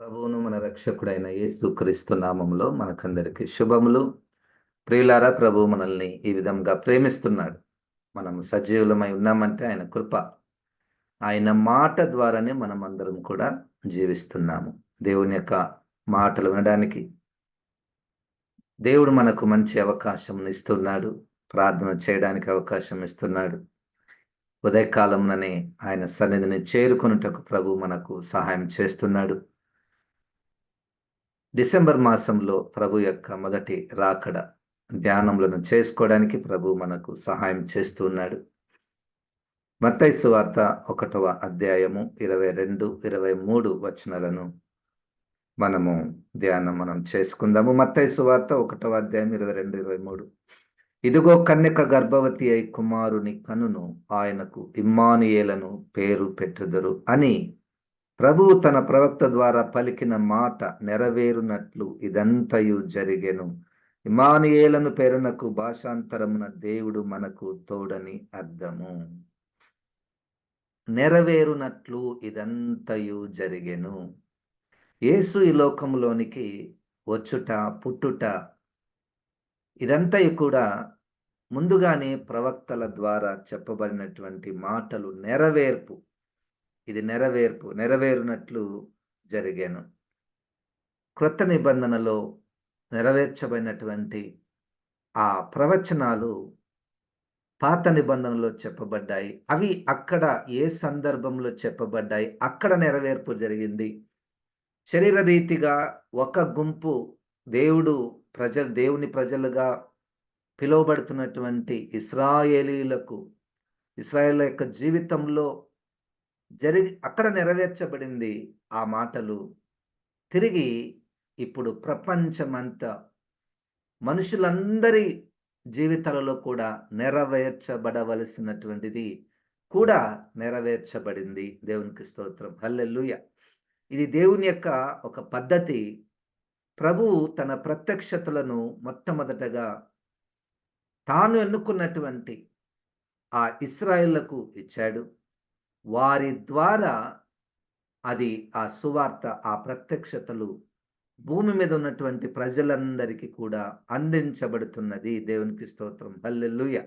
ప్రభువును మన రక్షకుడైన యేసుక్రీస్తు నామములో మనకందరికి శుభములు. ప్రియులారా, ప్రభువు మనల్ని ఈ విధంగా ప్రేమిస్తున్నాడు. మనం సజీవులమై ఉన్నామంటే ఆయన కృప. ఆయన మాట ద్వారానే మనం అందరం కూడా జీవిస్తున్నాము. దేవుని యొక్క మాటలు వినడానికి దేవుడు మనకు మంచి అవకాశం ఇస్తున్నాడు. ప్రార్థన చేయడానికి అవకాశం ఇస్తున్నాడు. ఉదయకాలంలోనే ఆయన సన్నిధిని చేరుకొనుటకు ప్రభు మనకు సహాయం చేస్తున్నాడు. డిసెంబర్ మాసంలో ప్రభు యొక్క మొదటి రాకడ ధ్యానములను చేసుకోవడానికి ప్రభు మనకు సహాయం చేస్తూ ఉన్నాడు. మత్తయి సువార్త 1వ అధ్యాయము 22, 23 వచనాలను మనం చేసుకుందాము. మత్తయి సువార్త 1వ అధ్యాయం 22, 23. ఇదిగో కన్యక గర్భవతి అయి కుమారుని కనును, ఆయనకు ఇమ్మానుయేలను పేరు పెట్టుదురు అని ప్రభువు తన ప్రవక్త ద్వారా పలికిన మాట నెరవేరునట్లు ఇదంతయు జరిగెను. ఇమ్మానుయేలను పేరునకు భాషాంతరమున దేవుడు మనకు తోడని అర్థము. నెరవేరునట్లు ఇదంతయు జరిగెను. యేసు ఈ లోకంలోనికి వచ్చుట, పుట్టుట ఇదంతయు కూడా ముందుగానే ప్రవక్తల ద్వారా చెప్పబడినటువంటి మాటలు నెరవేర్పు. ఇది నెరవేరునట్లు జరిగాను. క్రొత్త నిబంధనలో నెరవేర్చబడినటువంటి ఆ ప్రవచనాలు పాత నిబంధనలో చెప్పబడ్డాయి. అవి అక్కడ ఏ సందర్భంలో చెప్పబడ్డాయి, అక్కడ నెరవేర్పు జరిగింది. శరీర రీతిగా ఒక గుంపు దేవుని ప్రజలుగా పిలువబడుతున్నటువంటి ఇశ్రాయేలు యొక్క జీవితంలో అక్కడ నెరవేర్చబడింది. ఆ మాటలు తిరిగి ఇప్పుడు ప్రపంచమంతా మనుషులందరి జీవితాలలో కూడా నెరవేర్చబడవలసినటువంటిది కూడా నెరవేర్చబడింది. దేవునికి స్తోత్రం, హల్లెలూయా. ఇది దేవుని యొక్క ఒక పద్ధతి. ప్రభువు తన ప్రత్యక్షతలను మొట్టమొదటగా తాను ఎన్నుకున్నటువంటి ఆ ఇశ్రాయేలుకు ఇచ్చాడు. వారి ద్వారా అది ఆ సువార్త, ఆ ప్రత్యక్షతలు భూమి మీద ఉన్నటువంటి ప్రజలందరికీ కూడా అందించబడుతున్నది. దేవునికి స్తోత్రం, హల్లెలూయా.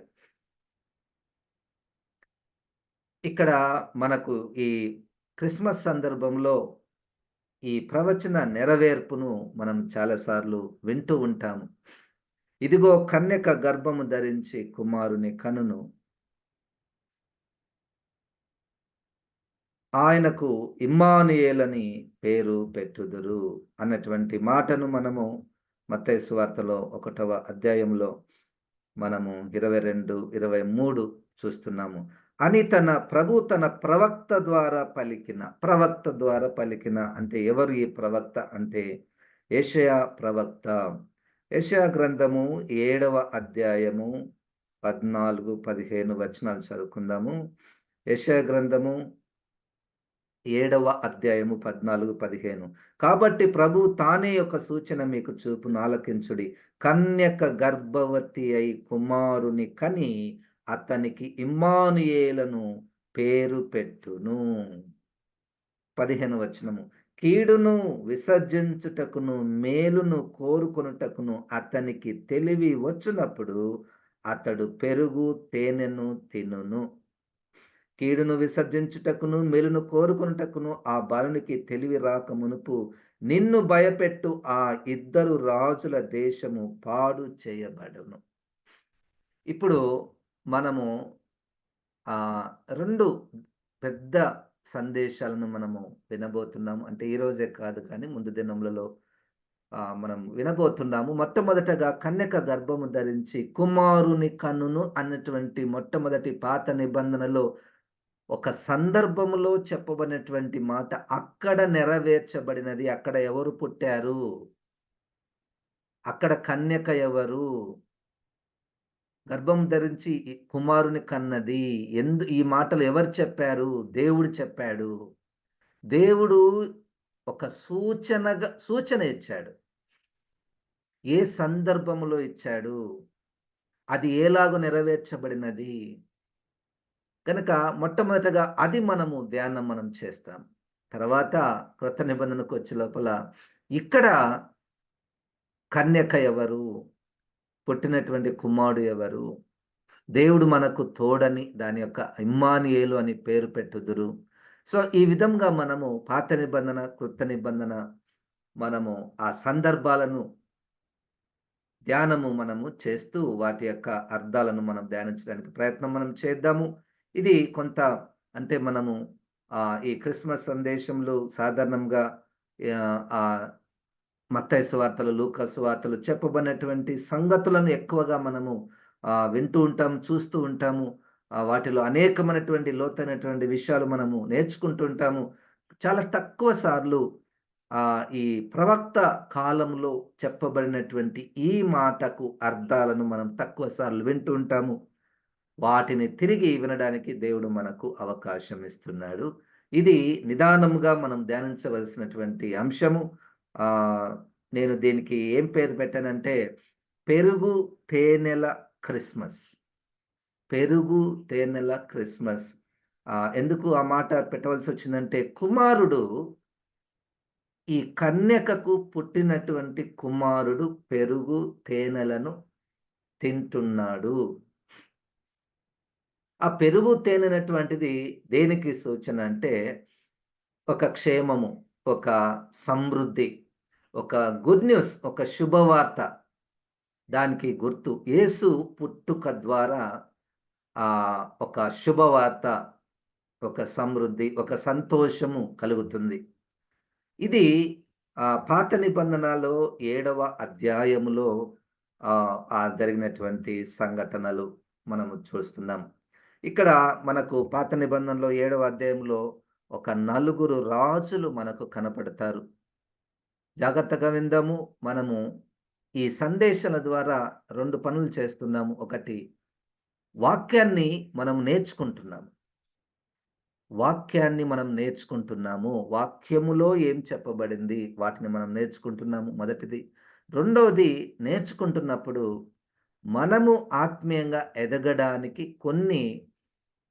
ఇక్కడ మనకు ఈ క్రిస్మస్ సందర్భంలో ఈ ప్రవచన నెరవేర్పును మనం చాలాసార్లు వింటూ ఉంటాము. ఇదిగో కన్యక గర్భము ధరించి కుమారుని కనును, ఆయనకు ఇమ్మానుయేలని పేరు పెట్టుదురు అన్నటువంటి మాటను మనము మత్తయి సువార్తలో 1వ అధ్యాయంలో మనము 22, 23 చూస్తున్నాము. అని తన ప్రవక్త ద్వారా పలికిన అంటే ఎవరు ఈ ప్రవక్త అంటే యెషయా ప్రవక్త. యెషయా గ్రంథము 7వ అధ్యాయము 14, 15 వచనాలు చదువుకుందాము. యెషయా గ్రంథము 7వ అధ్యాయము 14, 15. కాబట్టి ప్రభు తానే ఒక సూచన మీకు చూపును, ఆలకించుడి. కన్యక గర్భవతి అయి కుమారుని కని అతనికి ఇమ్మానుయేలను పేరు పెట్టును. 15వ వచనము. కీడును విసర్జించుటకును మేలును కోరుకొనుటకును అతనికి తెలివి వచ్చినప్పుడు అతడు పెరుగు తేనెను తినును. కీడును విసర్జించుటకును మేలును కోరుకొనుటకును ఆ బాలునికి తెలివి రాక మునుపు నిన్ను భయపెట్టు ఆ 2 రాజుల దేశము పాడు చేయబడును. ఇప్పుడు మనము 2 పెద్ద సందేశాలను మనము వినబోతున్నాము. అంటే ఈ రోజే కాదు కానీ ముందు దినములలో మనం వినబోతున్నాము. మొట్టమొదటగా కన్యక గర్భము ధరించి కుమారుని కన్నును అన్నటువంటి మొట్టమొదటి పాత నిబంధనలో ఒక సందర్భములో చెప్పబడినటువంటి మాట అక్కడ నెరవేర్చబడినది. అక్కడ ఎవరు పుట్టారు, అక్కడ కన్యక ఎవరు, గర్భం ధరించి కుమారుని కన్నది ఈ మాటలు ఎవరు చెప్పారు? దేవుడు చెప్పాడు. దేవుడు ఒక సూచన ఇచ్చాడు. ఏ సందర్భములో ఇచ్చాడు, అది ఎలాగో నెరవేర్చబడినది కనుక మొట్టమొదటగా అది మనం చేస్తాం. తర్వాత క్రొత్త నిబంధనకు వచ్చే లోపల ఇక్కడ కన్యక ఎవరు? పుట్టినటువంటి కుమారుడు ఎవరు? దేవుడు మనకు తోడని దాని యొక్క ఇమ్మానుయేలు అని పేరు పెట్టుదురు. సో, ఈ విధంగా మనము పాత నిబంధన, క్రొత్త నిబంధన మనము ఆ సందర్భాలను మనము చేస్తూ వాటి యొక్క అర్థాలను మనం ధ్యానించడానికి ప్రయత్నం మనం చేద్దాము. ఇది కొంత అంటే మనము ఈ క్రిస్మస్ సందేశంలో సాధారణంగా ఆహ్, మత్తయి సువార్తలు, లూకా సువార్తలు చెప్పబడినటువంటి సంగతులను ఎక్కువగా మనము వింటూ ఉంటాం, చూస్తూ ఉంటాము. వాటిలో అనేకమైనటువంటి లోతైనటువంటి విషయాలు మనము నేర్చుకుంటూ ఉంటాము. చాలా తక్కువ సార్లు ఈ ప్రవక్త కాలంలో చెప్పబడినటువంటి ఈ మాటకు అర్థాలను మనం తక్కువ సార్లు వింటూ ఉంటాము. వాటిని తిరిగి వినడానికి దేవుడు మనకు అవకాశం ఇస్తున్నాడు. ఇది నిదానంగా మనం ధ్యానించవలసినటువంటి అంశము. నేను దీనికి ఏం పేరు పెట్టానంటే, పెరుగు తేనెల క్రిస్మస్. పెరుగు తేనెల క్రిస్మస్. ఎందుకు ఆ మాట పెట్టవలసి వచ్చిందంటే, కుమారుడు ఈ కన్యకకు పుట్టినటువంటి కుమారుడు పెరుగు తేనెలను తింటున్నాడు. ఆ పెరుగు తేనెనటువంటిది దేనికి సూచన అంటే, ఒక క్షేమము, ఒక సమృద్ధి, ఒక గుడ్ న్యూస్, ఒక శుభవార్త. దానికి గుర్తు యేసు పుట్టుక ద్వారా ఒక శుభవార్త, ఒక సమృద్ధి, ఒక సంతోషము కలుగుతుంది. ఇది పాత నిబంధనలో 7వ అధ్యాయములో జరిగినటువంటి సంఘటనలు మనము చూస్తున్నాం. ఇక్కడ మనకు పాత నిబంధనలో 7వ అధ్యాయంలో ఒక నలుగురు రాజులు మనకు కనపడతారు. జాగ్రత్తగా విందాము. మనము ఈ సందేశాల ద్వారా 2 పనులు చేస్తున్నాము. ఒకటి, వాక్యాన్ని మనం నేర్చుకుంటున్నాము. వాక్యాన్ని మనం నేర్చుకుంటున్నాము. వాక్యములో ఏం చెప్పబడింది వాటిని మనం నేర్చుకుంటున్నాము మొదటిది. రెండవది, నేర్చుకుంటున్నప్పుడు మనము ఆత్మీయంగా ఎదగడానికి కొన్ని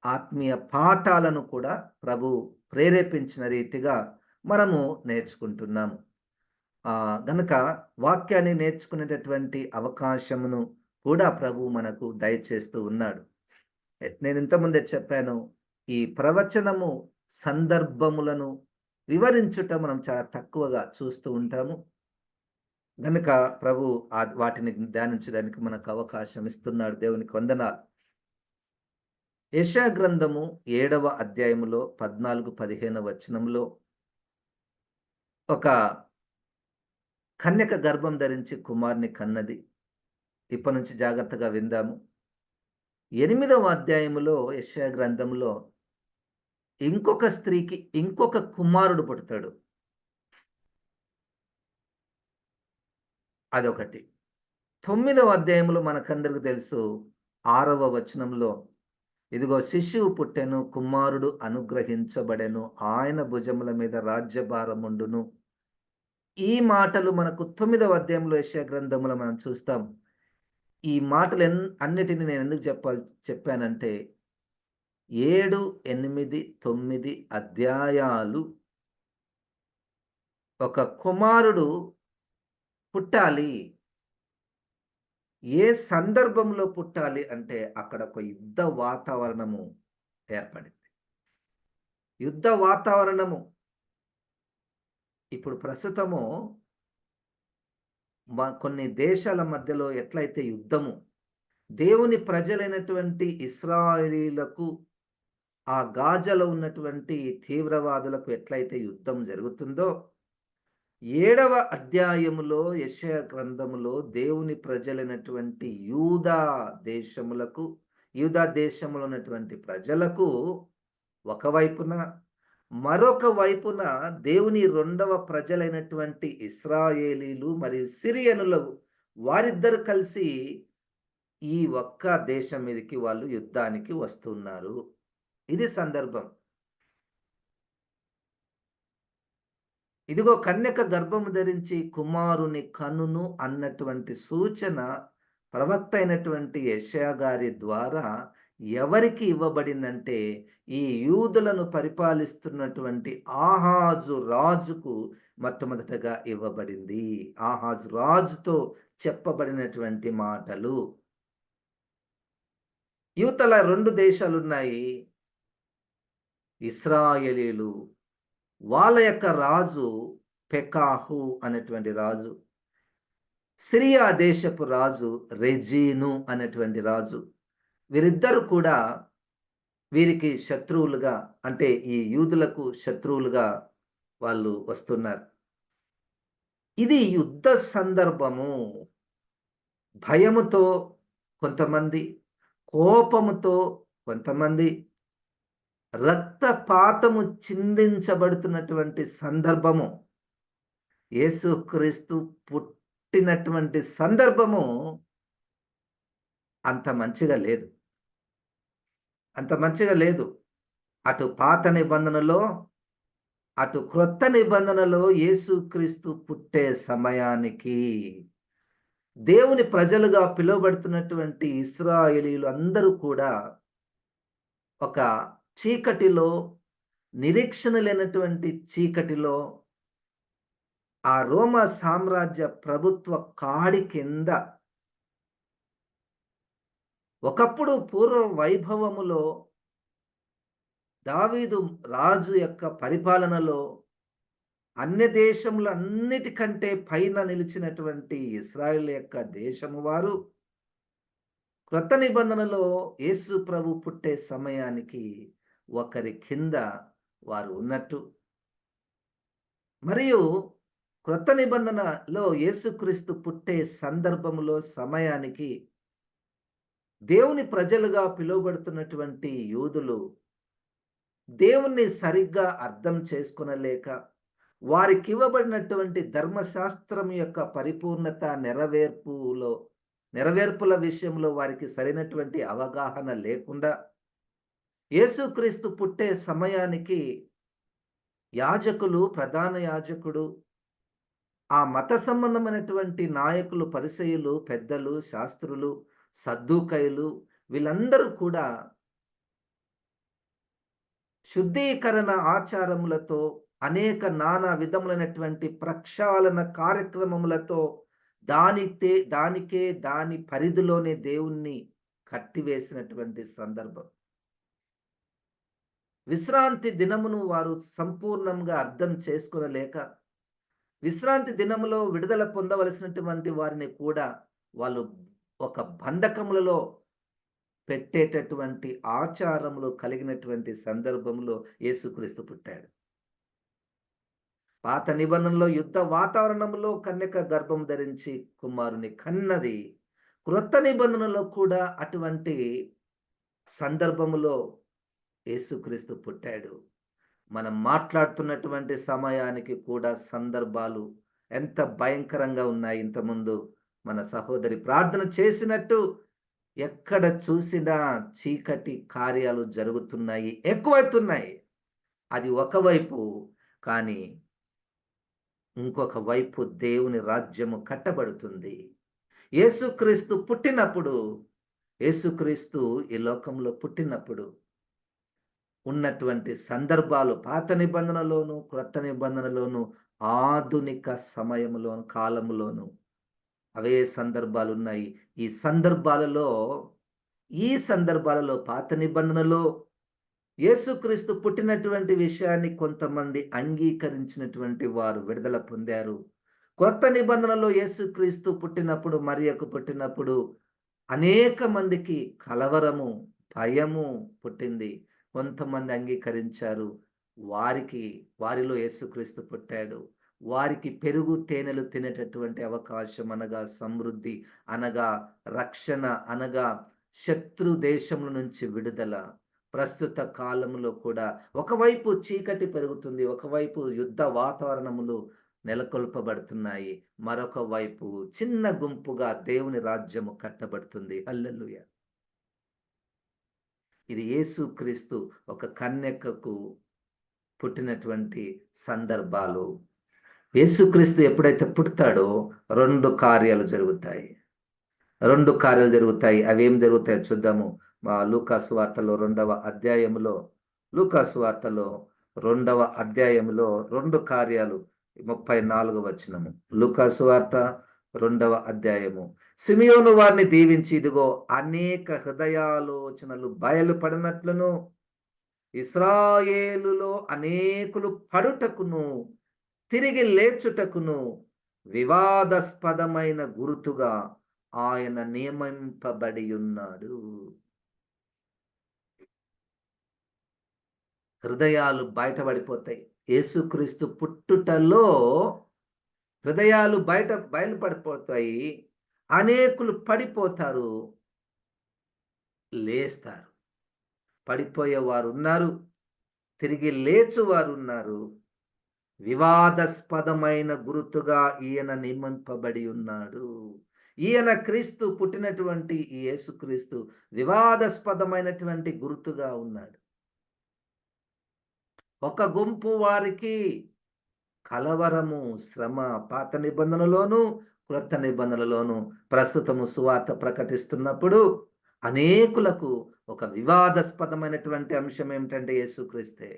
ఆత్మీయ పాఠాలను కూడా ప్రభు ప్రేరేపించిన రీతిగా మనము నేర్చుకుంటున్నాము. గనుక వాక్యాన్ని నేర్చుకునేటటువంటి అవకాశమును కూడా ప్రభు మనకు దయచేస్తూ ఉన్నాడు. నేను ఇంతకుముందే చెప్పాను, ఈ ప్రవచనము సందర్భములను వివరించుట మనం చాలా తక్కువగా చూస్తూ ఉంటాము. గనుక ప్రభు వాటిని ధ్యానించడానికి మనకు అవకాశం ఇస్తున్నాడు. దేవునికి వందనాలు. యెషయా గ్రంథము 7వ అధ్యాయములో 14, 15 వచనంలో ఒక కన్యక గర్భం ధరించి కుమారుని కన్నది. ఇప్పటి నుంచి జాగ్రత్తగా విందాము. 8వ అధ్యాయములో యెషయా గ్రంథంలో ఇంకొక స్త్రీకి ఇంకొక కుమారుడు పుడతాడు. అదొకటి. 9వ అధ్యాయంలో మనకందరికి తెలుసు, 6వ వచనంలో, ఇదిగో శిశువు పుట్టెను, కుమారుడు అనుగ్రహించబడెను, ఆయన భుజముల మీద రాజ్యభారముండును. ఈ మాటలు మనకు 9వ అధ్యాయంలో యెషయా గ్రంథంలో మనం చూస్తాం. ఈ మాటలు అన్నిటిని నేను ఎందుకు చెప్పానంటే 7, 8, 9 అధ్యాయాలు ఒక కుమారుడు పుట్టాలి. ఏ సందర్భంలో పుట్టాలి అంటే అక్కడ ఒక యుద్ధ వాతావరణము ఏర్పడింది. యుద్ధ వాతావరణము ఇప్పుడు ప్రస్తుతము కొన్ని దేశాల మధ్యలో ఎట్లయితే యుద్ధము, దేవుని ప్రజలైనటువంటి ఇశ్రాయేలీయులకు ఆ గాజాలో ఉన్నటువంటి తీవ్రవాదులకు ఎట్లయితే యుద్ధం జరుగుతుందో, 7వ అధ్యాయములో యెషయా గ్రంథములో దేవుని ప్రజలైనటువంటి యూదా దేశములో ఉన్నటువంటి ప్రజలకు ఒకవైపున, మరొక వైపున దేవుని 2వ ప్రజలైనటువంటి ఇశ్రాయేలీలు మరియు సిరియనులు వారిద్దరు కలిసి ఈ ఒక్క దేశం మీదకి వాళ్ళు యుద్ధానికి వస్తున్నారు. ఇది సందర్భం. ఇదిగో కన్యక గర్భము ధరించి కుమారుని కనును అన్నటువంటి సూచన ప్రవక్త అయినటువంటి యెషయా గారి ద్వారా ఎవరికి ఇవ్వబడిందంటే ఈ యూదులను పరిపాలిస్తున్నటువంటి ఆహాజు రాజుకు మొట్టమొదటగా ఇవ్వబడింది. ఆహాజు రాజుతో చెప్పబడినటువంటి మాటలు. యువతల 2 దేశాలున్నాయి. ఇశ్రాయేలీలు, వాళ్ళ యొక్క రాజు పెకాహు అనేటువంటి రాజు. సిరియా దేశపు రాజు రెజీను అనేటువంటి రాజు. వీరిద్దరు కూడా వీరికి శత్రువులుగా, అంటే ఈ యూదులకు శత్రువులుగా వాళ్ళు వస్తున్నారు. ఇది యుద్ధ సందర్భము. భయముతో కొంతమంది, కోపముతో కొంతమంది, రక్తపాతము చిందించబడుతున్నటువంటి సందర్భము. యేసుక్రీస్తు పుట్టినటువంటి సందర్భము అంత మంచిగా లేదు. అంత మంచిగా లేదు. అటు పాత నిబంధనలో, అటు క్రొత్త నిబంధనలో యేసుక్రీస్తు పుట్టే సమయానికి దేవుని ప్రజలుగా పిలువబడుతున్నటువంటి ఇశ్రాయేలీయులు అందరూ కూడా ఒక చీకటిలో, నిరీక్షణ లేనటువంటి చీకటిలో, ఆ రోమా సామ్రాజ్య ప్రభుత్వ కాడి కింద, ఒకప్పుడు పూర్వ వైభవములో దావీదు రాజు యొక్క పరిపాలనలో అన్య దేశములన్నిటికంటే పైన నిలిచినటువంటి ఇశ్రాయేల్ యొక్క దేశము వారు క్రొత్త నిబంధనలో యేసు ప్రభు పుట్టే సమయానికి ఒకరి కింద వారు ఉన్నట్టు, మరియు క్రొత్త నిబంధనలో యేసుక్రీస్తు పుట్టే సందర్భములో సమయానికి దేవుని ప్రజలుగా పిలువబడుతున్నటువంటి యూదులు దేవుణ్ణి సరిగ్గా అర్థం చేసుకొనలేక, వారికి ఇవ్వబడినటువంటి ధర్మశాస్త్రం యొక్క పరిపూర్ణత నెరవేర్పుల విషయంలో వారికి సరైనటువంటి అవగాహన లేకుండా, యేసుక్రీస్తు పుట్టే సమయానికి యాజకులు, ప్రధాన యాజకుడు, ఆ మత సంబంధమైనటువంటి నాయకులు, పరిసయ్యులు, పెద్దలు, శాస్త్రులు, సద్దూకయ్యులు, వీళ్ళందరూ కూడా శుద్ధీకరణ ఆచారములతో, అనేక నానా విధములైనటువంటి ప్రక్షాళన కార్యక్రమములతో దాని పరిధిలోనే దేవుణ్ణి కట్టివేసినటువంటి సందర్భం. విశ్రాంతి దినమును వారు సంపూర్ణంగా అర్థం చేసుకోలేక, విశ్రాంతి దినములో విడుదల పొందవలసినటువంటి వారిని కూడా వాళ్ళు ఒక బంధకములలో పెట్టేటటువంటి ఆచారములు కలిగినటువంటి సందర్భంలో యేసుక్రీస్తు పుట్టాడు. పాత నిబంధనలో యుద్ధ వాతావరణంలో కన్యక గర్భం ధరించి కుమారుని కన్నది. క్రొత్త నిబంధనలో కూడా అటువంటి సందర్భములో యేసుక్రీస్తు పుట్టాడు. మనం మాట్లాడుతున్నటువంటి సమయానికి కూడా సందర్భాలు ఎంత భయంకరంగా ఉన్నాయి. ఇంతకుముందు మన సహోదరి ప్రార్థన చేసినట్టు, ఎక్కడ చూసినా చీకటి కార్యాలు జరుగుతున్నాయి, ఎక్కువవుతున్నాయి. అది ఒకవైపు. కానీ ఇంకొక వైపు దేవుని రాజ్యము కట్టబడుతుంది. యేసుక్రీస్తు పుట్టినప్పుడు, యేసుక్రీస్తు ఈ లోకంలో పుట్టినప్పుడు ఉన్నటువంటి సందర్భాలు పాత నిబంధనలోను, క్రొత్త నిబంధనలోను, ఆధునిక సమయంలోను, కాలములోను అవే సందర్భాలు ఉన్నాయి. ఈ సందర్భాలలో పాత నిబంధనలో యేసుక్రీస్తు పుట్టినటువంటి విషయాన్ని కొంతమంది అంగీకరించినటువంటి వారు విడుదల పొందారు. కొత్త నిబంధనలో యేసుక్రీస్తు పుట్టినప్పుడు, మరియకు పుట్టినప్పుడు అనేక మందికి కలవరము, భయము పుట్టింది. కొంతమంది అంగీకరించారు. వారిలో యేసుక్రీస్తు పుట్టాడు. వారికి పెరుగు తేనెలు తినేటటువంటి అవకాశం, అనగా సమృద్ధి, అనగా రక్షణ, అనగా శత్రు దేశముల నుంచి విడుదల. ప్రస్తుత కాలంలో కూడా ఒకవైపు చీకటి పెరుగుతుంది, ఒకవైపు యుద్ధ వాతావరణములు నెలకొల్పబడుతున్నాయి, మరొక వైపు చిన్న గుంపుగా దేవుని రాజ్యము కట్టబడుతుంది. హల్లెలూయా. ఇది యేసుక్రీస్తు ఒక కన్యకకు పుట్టినటువంటి సందర్భాలు. యేసుక్రీస్తు ఎప్పుడైతే పుడతాడో 2 కార్యాలు జరుగుతాయి. 2 కార్యాలు జరుగుతాయి. అవి ఏం జరుగుతాయో చూద్దాము. లూకాసు వార్తలో 2వ అధ్యాయములో, లూకాసు వార్తలో 2వ అధ్యాయములో 2 కార్యాలు, 34వ వచనము. లూకాసు వార్త 2వ అధ్యాయము. సిమియోను వారిని దీవించి, ఇదిగో అనేక హృదయాలోచనలు బయలుపడినట్లును, ఇశ్రాయేలులో అనేకులు పడుటకును తిరిగి లేచుటకును వివాదాస్పదమైన గురుతుగా ఆయన నియమింపబడి ఉన్నాడు. హృదయాలు బయటపడిపోతాయి. యేసుక్రీస్తు పుట్టుటలో హృదయాలు బయలుపడిపోతాయి. అనేకులు పడిపోతారు, లేస్తారు. పడిపోయేవారు ఉన్నారు, తిరిగి లేచువారు ఉన్నారు. వివాదాస్పదమైన గురుతుగా ఈయన నియమింపబడి ఉన్నాడు. ఈయన క్రీస్తు, పుట్టినటువంటి ఈ యేసుక్రీస్తు వివాదాస్పదమైనటువంటి గుర్తుగా ఉన్నాడు. ఒక గుంపు వారికి కలవరము, శ్రమ, పాత నిబంధనలోను క్రొత్త నిబంధనలోను ప్రస్తుతము సువార్త ప్రకటిస్తున్నప్పుడు అనేకులకు ఒక వివాదాస్పదమైనటువంటి అంశం ఏమిటంటే యేసుక్రీస్తే.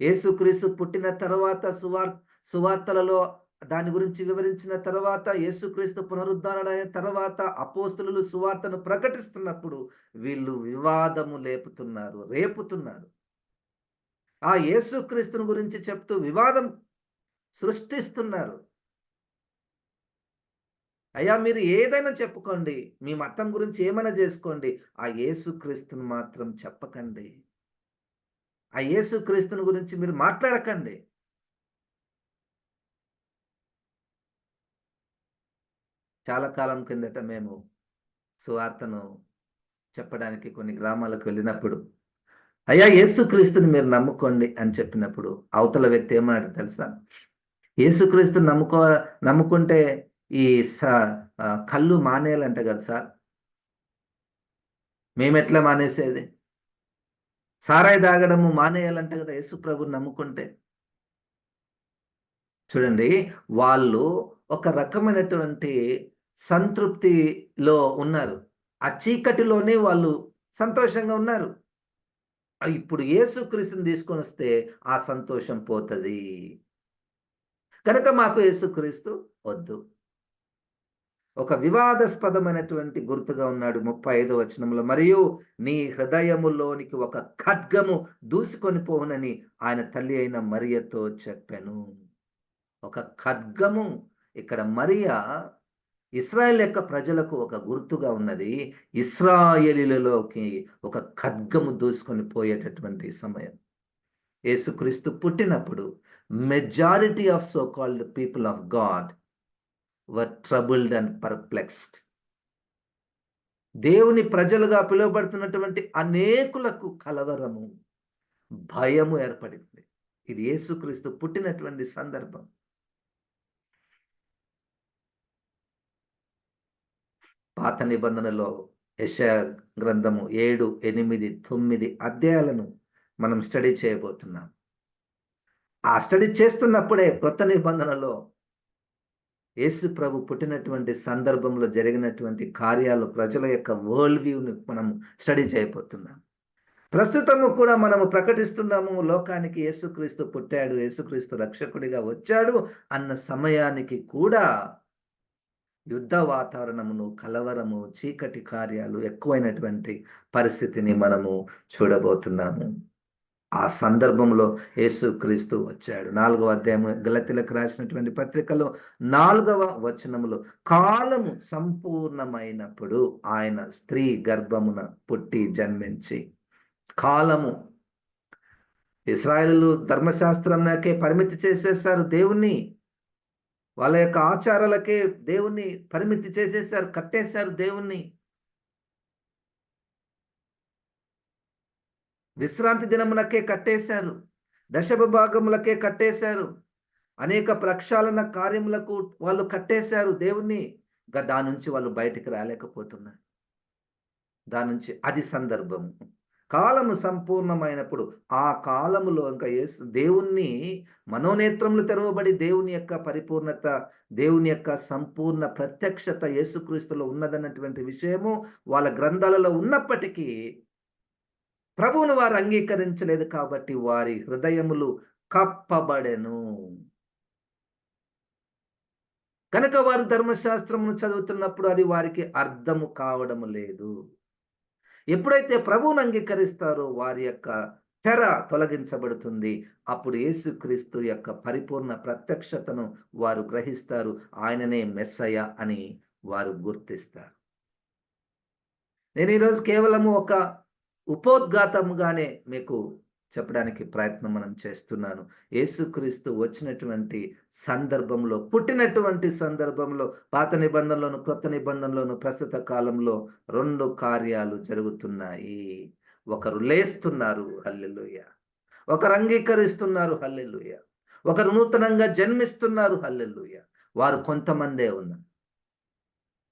యేసుక్రీస్తు పుట్టిన తర్వాత సువార్తలలో దాని గురించి వివరించిన తర్వాత, యేసుక్రీస్తు పునరుద్ధరణ అయిన తర్వాత అపోస్తలులు సువార్తను ప్రకటిస్తున్నప్పుడు వీళ్ళు వివాదము రేపుతున్నారు. ఆ యేసుక్రీస్తుని గురించి చెప్తూ వివాదం సృష్టిస్తున్నారు. అయ్యా, మీరు ఏదైనా చెప్పుకోండి, మీ మతం గురించి ఏమైనా చేసుకోండి, ఆ యేసుక్రీస్తుని మాత్రం చెప్పకండి. ఆ యేసుక్రీస్తుని గురించి మీరు మాట్లాడకండి. చాలా కాలం కిందట మేము సువార్తను చెప్పడానికి కొన్ని గ్రామాలకు వెళ్ళినప్పుడు, అయ్యా యేసుక్రీస్తుని మీరు నమ్ముకోండి అని చెప్పినప్పుడు అవతల వ్యక్తి ఏమన్నాడు తెలుసా? యేసుక్రీస్తుని నమ్ముకుంటే ఈ కళ్ళు మానేయాలంట కదా సార్, మేమెట్లా మానేసేది? సారాయి తాగడము మానేయాలంట కదా యేసు ప్రభుని నమ్ముకుంటే. చూడండి, వాళ్ళు ఒక రకమైనటువంటి సంతృప్తిలో ఉన్నారు. ఆ చీకటిలోనే వాళ్ళు సంతోషంగా ఉన్నారు. ఇప్పుడు యేసుక్రీస్తుని తీసుకొని వస్తే ఆ సంతోషం పోతది. కనుక మాకు యేసుక్రీస్తు వద్దు. ఒక వివాదాస్పదమైనటువంటి గుర్తుగా ఉన్నాడు 35వ వచనంలో. మరియు నీ హృదయములోనికి ఒక ఖడ్గము దూసుకొని పోవునని ఆయన తల్లి అయిన మరియతో చెప్పెను. ఒక ఖడ్గము. ఇక్కడ మరియా ఇశ్రాయేల్ యొక్క ప్రజలకు ఒక గుర్తుగా ఉన్నది. ఇశ్రాయేలీలలోకి ఒక ఖడ్గము దూసుకొని పోయేటటువంటి సమయం. యేసుక్రీస్తు పుట్టినప్పుడు majority of so called people of God were troubled and perplexed. దేవుని ప్రజలుగా పిలువబడుతున్నటువంటి అనేకులకు కలవరము, భయము ఏర్పడింది. ఇది యేసుక్రీస్తు పుట్టినటువంటి సందర్భం. పాత నిబంధనలో యెషయా గ్రంథము 7, 8, 9 అధ్యాయాలను మనం స్టడీ చేయబోతున్నాం. ఆ స్టడీ చేస్తున్నప్పుడే కొత్త నిబంధనలో యేసు ప్రభు పుట్టినటువంటి సందర్భంలో జరిగినటువంటి కార్యాలు, ప్రజల యొక్క వరల్డ్ వ్యూని మనం స్టడీ చేయబోతున్నాం. ప్రస్తుతము కూడా మనము ప్రకటిస్తున్నాము, లోకానికి యేసుక్రీస్తు పుట్టాడు, యేసుక్రీస్తు రక్షకుడిగా వచ్చాడు అన్న సమయానికి కూడా యుద్ధ వాతావరణమును, కలవరము, చీకటి కార్యాలు ఎక్కువైనటువంటి పరిస్థితిని మనము చూడబోతున్నాము. ఆ సందర్భంలో యేసుక్రీస్తు వచ్చాడు. 4వ అధ్యాయం గలతీలకు రాసినటువంటి పత్రికలో 4వ వచనములో, కాలము సంపూర్ణమైనప్పుడు ఆయన స్త్రీ గర్భమున పుట్టి జన్మించి. కాలము, ఇశ్రాయేలు ధర్మశాస్త్రంకే పరిమితి చేసేసారు దేవుణ్ణి. వాళ్ళ యొక్క ఆచారాలకే దేవుణ్ణి పరిమితి చేసేసారు, కట్టేశారు దేవుణ్ణి. విశ్రాంతి దినములకే కట్టేశారు, దశభాగములకే కట్టేశారు, అనేక ప్రక్షాళన కార్యములకు వాళ్ళు కట్టేశారు దేవుణ్ణి. దాని నుంచి వాళ్ళు బయటికి రాలేకపోతున్నారు. దాని నుంచి అది సందర్భము. కాలము సంపూర్ణమైనప్పుడు ఆ కాలములో ఇంకా దేవుణ్ణి మనోనేత్రములు తెరవబడి దేవుని యొక్క పరిపూర్ణత, దేవుని యొక్క సంపూర్ణ ప్రత్యక్షత యేసుక్రీస్తులో ఉన్నదన్నటువంటి విషయము వాళ్ళ గ్రంథాలలో ఉన్నప్పటికీ ప్రభువును వారు అంగీకరించలేదు కాబట్టి వారి హృదయములు కప్పబడెను. కనుక వారు ధర్మశాస్త్రమును చదువుతున్నప్పుడు అది వారికి అర్థము కావడము లేదు. ఎప్పుడైతే ప్రభువును అంగీకరిస్తారో వారి యొక్క తెర తొలగించబడుతుంది. అప్పుడు యేసుక్రీస్తు యొక్క పరిపూర్ణ ప్రత్యక్షతను వారు గ్రహిస్తారు. ఆయననే మెస్సయ అని వారు గుర్తిస్తారు. నేను ఈరోజు కేవలము ఒక ఉపోద్ఘాతముగానే మీకు చెప్పడానికి ప్రయత్నం మనం చేస్తున్నాను. యేసుక్రీస్తు వచ్చినటువంటి సందర్భంలో, పుట్టినటువంటి సందర్భంలో పాత నిబంధనలోను, క్రొత్త నిబంధనలోను ప్రస్తుత కాలంలో 2 కార్యాలు జరుగుతున్నాయి. ఒకరు లేస్తున్నారు, హల్లెలూయా. ఒకరు అంగీకరిస్తున్నారు, హల్లెలూయా. ఒకరు నూతనంగా జన్మిస్తున్నారు, హల్లెలూయా. వారు కొంతమందే ఉన్నారు.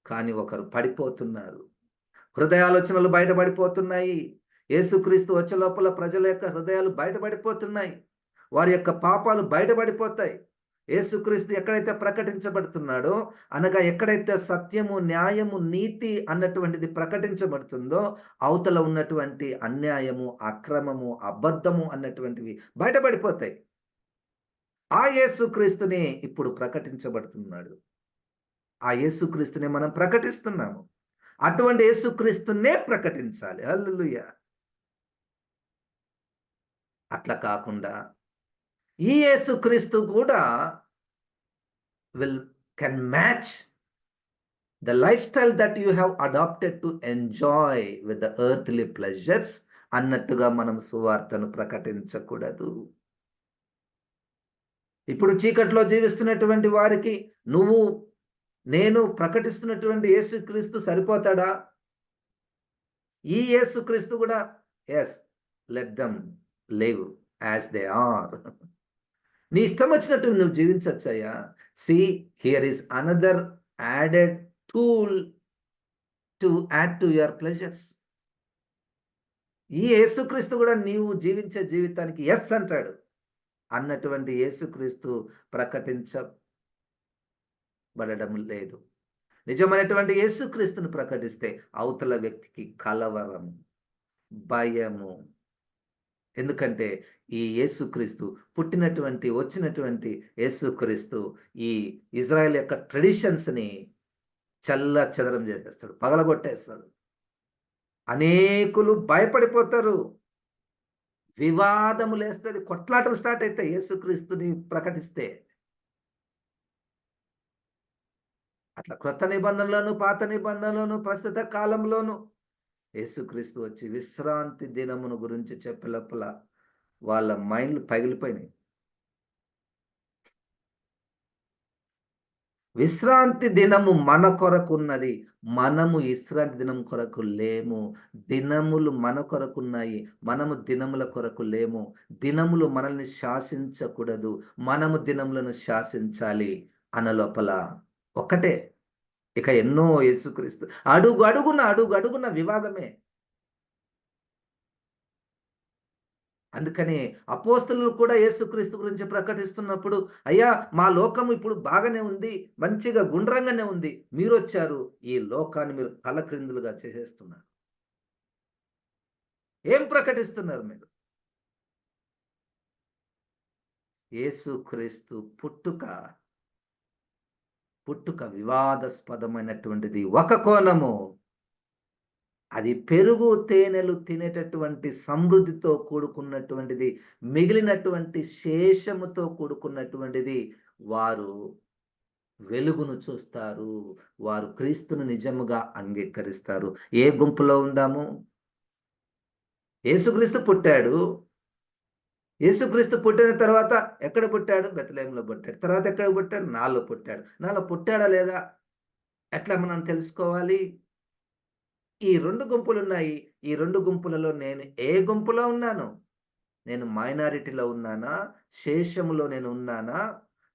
కానీ ఒకరు పడిపోతున్నారు. హృదయాలోచనలు బయటపడిపోతున్నాయి. యేసుక్రీస్తు వచ్చే లోపల ప్రజల యొక్క హృదయాలు బయటపడిపోతున్నాయి. వారి యొక్క పాపాలు బయటపడిపోతాయి. యేసుక్రీస్తు ఎక్కడైతే ప్రకటించబడుతున్నాడో, అనగా ఎక్కడైతే సత్యము, న్యాయము, నీతి అన్నటువంటిది ప్రకటించబడుతుందో, అవతల ఉన్నటువంటి అన్యాయము, అక్రమము, అబద్ధము అన్నటువంటివి బయటపడిపోతాయి. ఆ యేసుక్రీస్తునే ఇప్పుడు ప్రకటించబడుతున్నాడు. ఆ యేసుక్రీస్తునే మనం ప్రకటిస్తున్నాము. అటువంటి యేసుక్రీస్తునే ప్రకటించాలి. హల్లెలూయా. అట్లా కాకుండా ఈ యేసుక్రీస్తు కూడా will can match the life style that you have adapted to enjoy with the earthly pleasures అన్నట్టుగా మనం సువార్తను ప్రకటించకూడదు. ఇప్పుడు చీకట్లో జీవిస్తున్నటువంటి వారికి నేను ప్రకటిస్తున్నటువంటి యేసుక్రీస్తు సరిపోతాడా? ఈ యేసుక్రీస్తు కూడా yes, let them live as they are. నీ ఇష్టం వచ్చినట్టు నువ్వు జీవించొచ్చయ్యా. See, here is another added tool to add to your pleasures. ఈ యేసుక్రీస్తు కూడా నీవు జీవించే జీవితానికి యెస్ అంటాడు. అన్నటువంటి యేసుక్రీస్తు ప్రకటించబడడం లేదు. నిజమైనటువంటి యేసుక్రీస్తును ప్రకటిస్తే అవతల వ్యక్తికి కలవరము, భయము. ఎందుకంటే ఈ యేసుక్రీస్తు వచ్చినటువంటి యేసుక్రీస్తు ఈ ఇజ్రాయెల్ యొక్క ట్రెడిషన్స్‌ని చెల్లాచెదరం చేసేస్తాడు, పగలగొట్టేస్తాడు. అనేకులు భయపడిపోతారు. వివాదములేస్తది, కొట్లాటలు స్టార్ట్ అయితాయి యేసుక్రీస్తుని ప్రకటిస్తే. అట్లా క్రొత్త నిబంధనలోను, పాత నిబంధనలోను, ప్రస్తుత కాలంలోను యేసుక్రీస్తు వచ్చి విశ్రాంతి దినమును గురించి చెప్పే లోపల వాళ్ళ మైండ్‌లు పగిలిపోయినాయి. విశ్రాంతి దినము మన కొరకున్నది. మనము విశ్రాంతి దినం కొరకు లేము. దినములు మన కొరకున్నాయి. మనము దినముల కొరకు లేము. దినములు మనల్ని శాసించకూడదు. మనము దినములను శాసించాలి అన్న లోపల ఒకటే. ఇక ఎన్నో యేసుక్రీస్తు అడుగడుగున వివాదమే. అందుకని అపోస్తలులు కూడా యేసుక్రీస్తు గురించి ప్రకటిస్తున్నప్పుడు, అయ్యా మా లోకం ఇప్పుడు బాగానే ఉంది, మంచిగా గుండ్రంగానే ఉంది. మీరొచ్చారు ఈ లోకాన్ని మీరు తలక్రిందులుగా చేసేస్తున్నారు. ఏం ప్రకటిస్తున్నారు మీరు? యేసుక్రీస్తు పుట్టుక వివాదాస్పదమైనటువంటిది ఒక కోణము. అది పెరుగు, తేనెలు తినేటటువంటి సమృద్ధితో కూడుకున్నటువంటిది. మిగిలినటువంటి శేషముతో కూడుకున్నటువంటిది. వారు వెలుగును చూస్తారు. వారు క్రీస్తును నిజముగా అంగీకరిస్తారు. ఏ గుంపులో ఉందాము? యేసుక్రీస్తు పుట్టాడు. యేసుక్రీస్తు పుట్టిన తర్వాత ఎక్కడ పుట్టాడు? బెత్లెహేంలో పుట్టాడు. తర్వాత ఎక్కడ పుట్టాడు? నాలో పుట్టాడు. నాలో పుట్టాడా లేదా? ఎట్లా మనం తెలుసుకోవాలి? ఈ 2 గుంపులున్నాయి. ఈ 2 గుంపులలో నేను ఏ గుంపులో ఉన్నాను? నేను మైనారిటీలో ఉన్నానా? శేషములో నేను ఉన్నానా?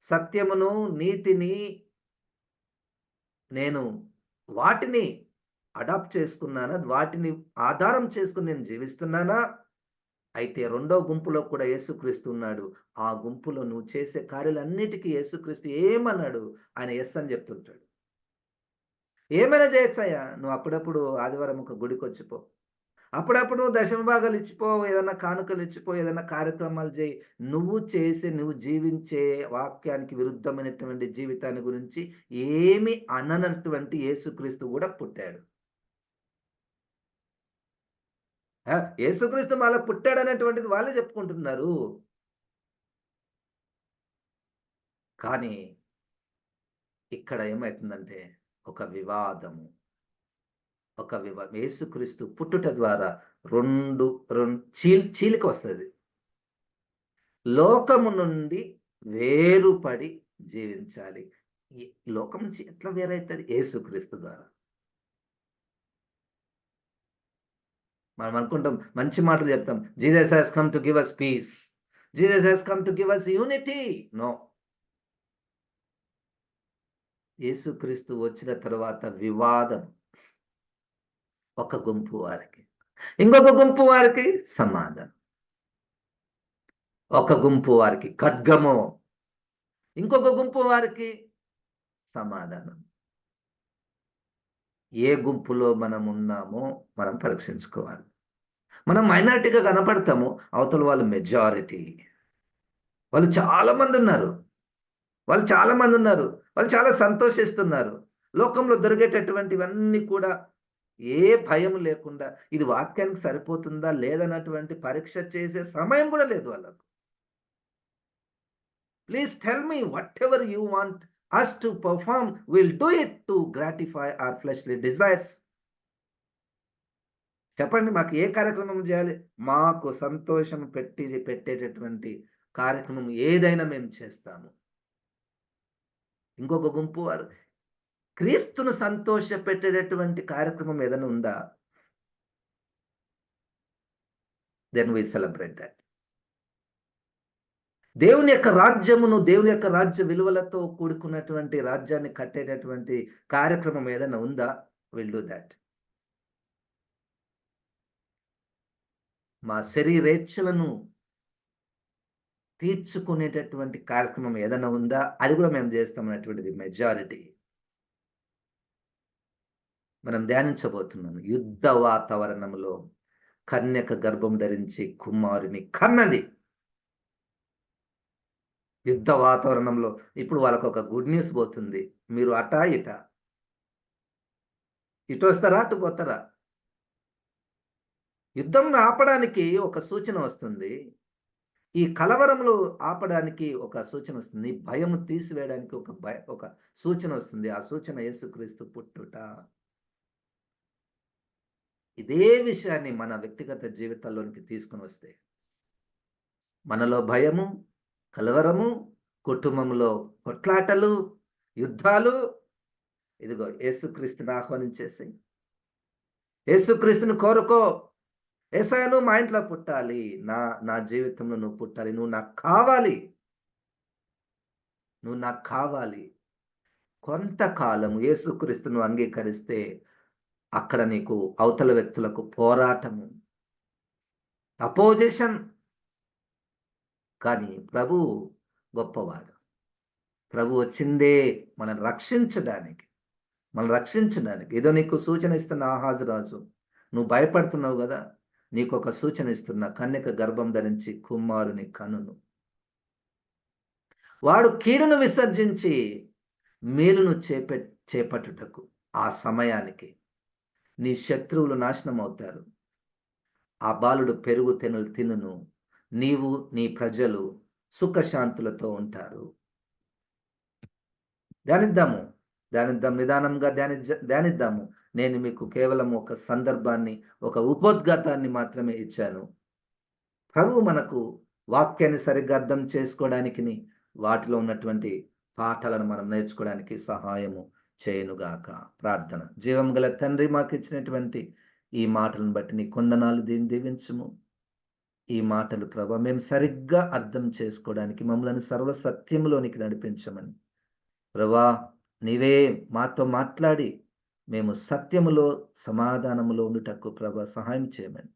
సత్యమును, నీతిని నేను వాటిని అడాప్ట్ చేసుకున్నానా? వాటిని ఆధారం చేసుకొని నేను జీవిస్తున్నానా? అయితే రెండో గుంపులో కూడా యేసుక్రీస్తు ఉన్నాడు. ఆ గుంపులో నువ్వు చేసే కార్యాలన్నిటికి యేసుక్రీస్తు ఏమన్నాడు? ఆయన యెస్ అని చెప్తుంటాడు. ఏమైనా చేయొచ్చయ్యా. నువ్వు అప్పుడప్పుడు ఆదివారం ఒక గుడికొచ్చి పో. అప్పుడప్పుడు నువ్వు దశమ భాగాలు ఇచ్చిపో, ఏదన్నా కానుకలు ఇచ్చిపో, ఏదన్నా కార్యక్రమాలు చేయి. నువ్వు జీవించే వాక్యానికి విరుద్ధమైనటువంటి జీవితాన్ని గురించి ఏమి అననటువంటి యేసుక్రీస్తు గూడా పుట్టాడు. యేసుక్రీస్తు మళ్ళా పుట్టాడనేటువంటిది వాళ్ళే చెప్పుకుంటున్నారు. కానీ ఇక్కడ ఏమైతుందంటే ఒక వివాదము. యేసుక్రీస్తు పుట్టుట ద్వారా 2 చీలిక వస్తది. లోకము నుండి వేరుపడి జీవించాలి. ఈ లోకం నుంచి ఎట్లా వేరైతది? యేసుక్రీస్తు ద్వారా. మనం అనుకుంటాం, మంచి మాటలు చెప్తాం. Jesus has come to give us peace. Jesus has come to give us unity. No. Yesukristu వచ్చిన తరువాత వివాదం. ఒక గుంపు వారికి. ఇంకొక గుంపు వారికి సమాధానం. ఒక గుంపు వారికి ఖడ్గము. ఇంకొక గుంపు వారికి సమాధానం. ఏ గుంపులో మనం ఉన్నామో మనం పరీక్షించుకోవాలి. మనం మైనారిటీగా కనపడతాము. అవతల వాళ్ళు మెజారిటీ. వాళ్ళు చాలా మందున్నారు. వాళ్ళు చాలా సంతోషిస్తున్నారు. లోకంలో దొరికేటటువంటివన్నీ కూడా ఏ భయం లేకుండా ఇది వాక్యానికి సరిపోతుందా? లేదన్నటువంటి పరీక్ష చేసే సమయం కూడా లేదు వాళ్ళకు. Please tell me whatever you want us to perform, we'll do it to gratify our fleshly desires. చెప్పండి, మాకు ఏ కార్యక్రమం చేయాలి? మాకు సంతోషం పెట్టేటటువంటి కార్యక్రమం ఏదైనా మేము చేస్తాము. ఇంకొక గుంపు వారు క్రీస్తును సంతోషపెట్టేటటువంటి కార్యక్రమం ఏదైనా ఉందా? Then we celebrate that. దేవుని యొక్క రాజ్యమును, దేవుని యొక్క రాజ్య విలువలతో కూడుకున్నటువంటి రాజ్యాన్ని కట్టేటటువంటి కార్యక్రమం ఏదైనా ఉందా? Will do that. మా శరీరేచ్ఛలను తీర్చుకునేటటువంటి కార్యక్రమం ఏదైనా ఉందా? అది కూడా మేము చేస్తామనేటువంటిది మెజారిటీ. మనం ధ్యానించబోతున్నాం. యుద్ధ వాతావరణంలో కన్యక గర్భం ధరించి కుమారుని కన్నది. యుద్ధ వాతావరణంలో ఇప్పుడు వాళ్ళకొక గుడ్ న్యూస్ పోతుంది. మీరు అటా ఇటా. ఇటు వస్తారా? అటు పోతారా? యుద్ధం ఆపడానికి ఒక సూచన వస్తుంది. ఈ కలవరములు ఆపడానికి ఒక సూచన వస్తుంది. భయము తీసివేయడానికి ఒక సూచన వస్తుంది. ఆ సూచన యేసుక్రీస్తు పుట్టుట. ఇదే విషయాన్ని మన వ్యక్తిగత జీవితాల్లోనికి తీసుకొని వస్తే మనలో భయము, కలవరము, కుటుంబంలో కొట్లాటలు, యుద్ధాలు, ఇదిగో యేసుక్రీస్తుని ఆహ్వానించేసి, యేసుక్రీస్తుని కోరుకో. యేసయ్య నువ్వు మా ఇంట్లో పుట్టాలి. నా జీవితంలో నువ్వు పుట్టాలి. నువ్వు నాకు కావాలి. నువ్వు నాకు కావాలి. కొంతకాలము యేసుక్రీస్తును అంగీకరిస్తే అక్కడ నీకు అవతల వ్యక్తులకు పోరాటము, అపోజిషన్. కానీ ప్రభువు గొప్పవాడు. ప్రభు వచ్చిందే మనల్ని రక్షించడానికి. ఏదో నీకు సూచన ఇస్తున్న ఆహాజు రాజు, నువ్వు భయపడుతున్నావు కదా, నీకొక సూచన ఇస్తున్నా. కన్యక గర్భం ధరించి కుమారుని కనును. వాడు కీడును విసర్జించి మేలును చేపట్టుటకు ఆ సమయానికి నీ శత్రువులు నాశనం అవుతారు. ఆ బాలుడు పెరుగు తెనులు తినును. నీవు నీ ప్రజలు సుఖశాంతులతో ఉంటారు. ధ్యానిద్దాము. నిదానంగా ధ్యానిద్దాము. నేను మీకు కేవలం ఒక సందర్భాన్ని, ఒక ఉపోద్ఘాతాన్ని మాత్రమే ఇచ్చాను. ప్రభువు మనకు వాక్యాన్ని సరిగ్గా అర్థం చేసుకోవడానికిని, వాటిలో ఉన్నటువంటి పాఠాలను మనం నేర్చుకోవడానికి సహాయము చేయనుగాక. ప్రార్థన. జీవం గల తండ్రి, మాకు ఇచ్చినటువంటి ఈ మాటలను బట్టి నీ కొందనాలు దీవించుము. ఈ మాటలు ప్రభా మేము సరిగ్గా అర్థం చేసుకోవడానికి మమ్మల్ని సర్వసత్యంలోనికి నడిపించమని ప్రభా నీవే మాతో మాట్లాడి మేము సత్యములో సమాధానములో ఉండుటకు ప్రభా సహాయం చేయమని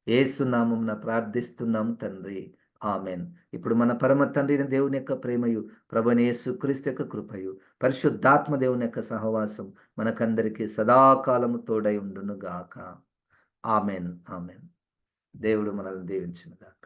యేసు నామమున ప్రార్థిస్తున్నాం తండ్రి. ఆమెన్. ఇప్పుడు మన పరమ తండ్రి అయిన దేవుని యొక్క ప్రేమయు, ప్రభువైన యేసు క్రీస్తు యొక్క కృపయు, పరిశుద్ధాత్మ దేవుని యొక్క సహవాసం మనకందరికీ సదాకాలము తోడై ఉండును గాక. ఆమెన్. ఆమెన్. దేవుడు మనల్ని దీవించును గాక.